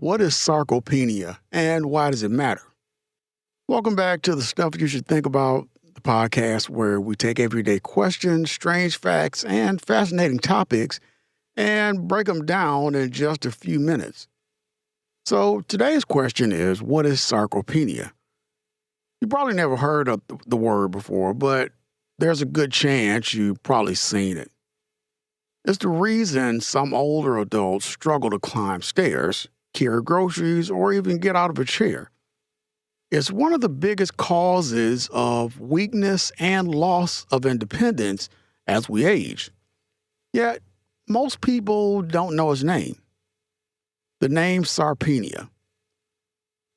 What is sarcopenia and why does it matter? Welcome back to the Stuff You Should Think About, the podcast where we take everyday questions, strange facts, and fascinating topics and break them down in just a few minutes. So today's question is, what is sarcopenia? You probably never heard of the word before, but there's a good chance you've probably seen it. It's the reason some older adults struggle to climb stairs, carry groceries, or even get out of a chair. It's one of the biggest causes of weakness and loss of independence as we age. Yet, most people don't know its name. The name sarcopenia.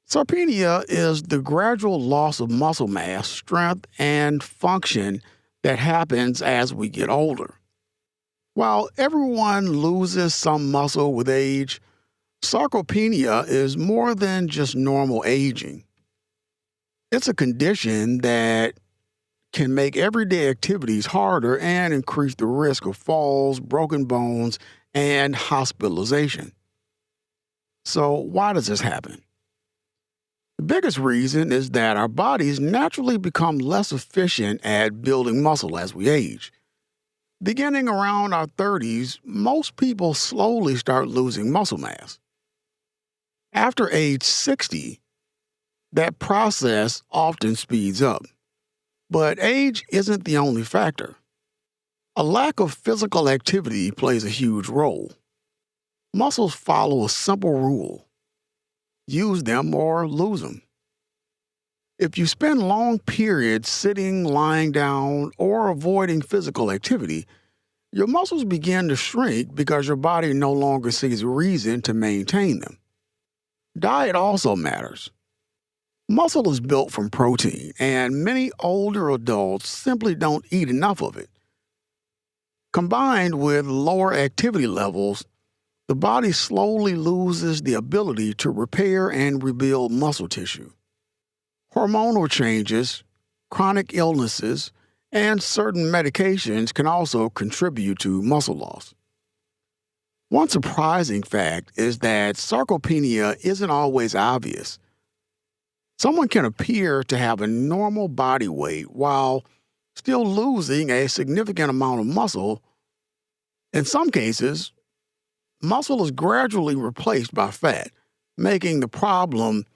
Sarcopenia is the gradual loss of muscle mass, strength, and function that happens as we get older. While everyone loses some muscle with age, sarcopenia is more than just normal aging. It's a condition that can make everyday activities harder and increase the risk of falls, broken bones, and hospitalization. So, why does this happen? The biggest reason is that our bodies naturally become less efficient at building muscle as we age. Beginning around our 30s, most people slowly start losing muscle mass. After age 60, that process often speeds up. But age isn't the only factor. A lack of physical activity plays a huge role. Muscles follow a simple rule: use them or lose them. If you spend long periods sitting, lying down, or avoiding physical activity, your muscles begin to shrink because your body no longer sees a reason to maintain them. Diet also matters. Muscle is built from protein, and many older adults simply don't eat enough of it. Combined with lower activity levels, the body slowly loses the ability to repair and rebuild muscle tissue. Hormonal changes, chronic illnesses, and certain medications can also contribute to muscle loss. One surprising fact is that sarcopenia isn't always obvious. Someone can appear to have a normal body weight while still losing a significant amount of muscle. In some cases, muscle is gradually replaced by fat, making the problem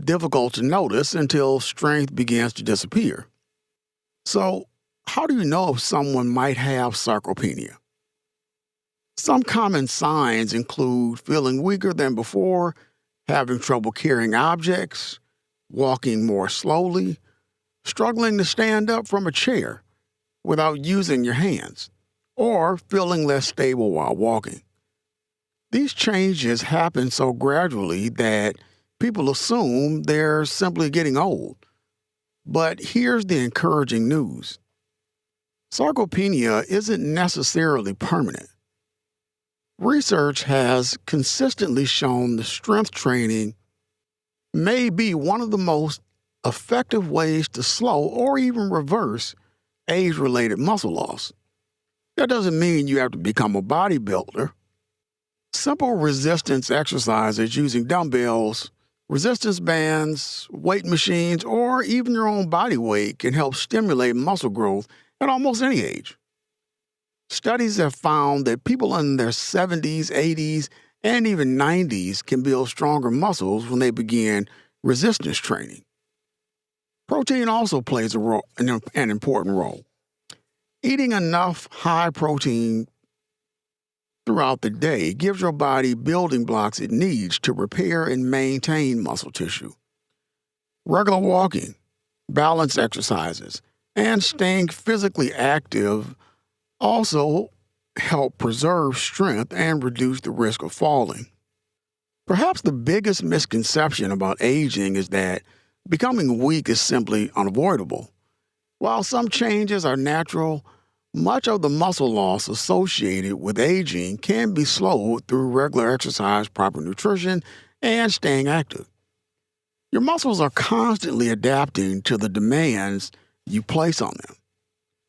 difficult to notice until strength begins to disappear. So, how do you know if someone might have sarcopenia? Some common signs include feeling weaker than before, having trouble carrying objects, walking more slowly, struggling to stand up from a chair without using your hands, or feeling less stable while walking. These changes happen so gradually that people assume they're simply getting old. But here's the encouraging news. Sarcopenia isn't necessarily permanent. Research has consistently shown that strength training may be one of the most effective ways to slow or even reverse age-related muscle loss. That doesn't mean you have to become a bodybuilder. Simple resistance exercises using dumbbells, resistance bands, weight machines, or even your own body weight can help stimulate muscle growth at almost any age. Studies have found that people in their 70s, 80s, and even 90s can build stronger muscles when they begin resistance training. Protein also plays an important role. Eating enough high protein throughout the day gives your body building blocks it needs to repair and maintain muscle tissue. Regular walking, balance exercises, and staying physically active also help preserve strength and reduce the risk of falling. Perhaps the biggest misconception about aging is that becoming weak is simply unavoidable. While some changes are natural, much of the muscle loss associated with aging can be slowed through regular exercise, proper nutrition, and staying active. Your muscles are constantly adapting to the demands you place on them.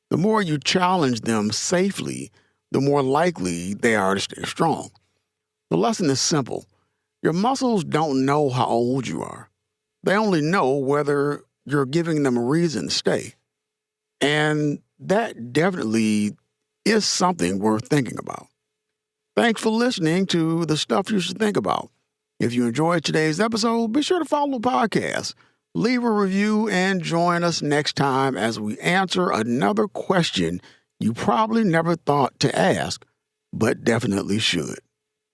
The more you challenge them safely, the more likely they are to stay strong. The lesson is simple. Your muscles don't know how old you are. They only know whether you're giving them a reason to stay. And that definitely is something worth thinking about. Thanks for listening to The Stuff You Should Think About. If you enjoyed today's episode, be sure to follow the podcast, leave a review, and join us next time as we answer another question you probably never thought to ask, but definitely should.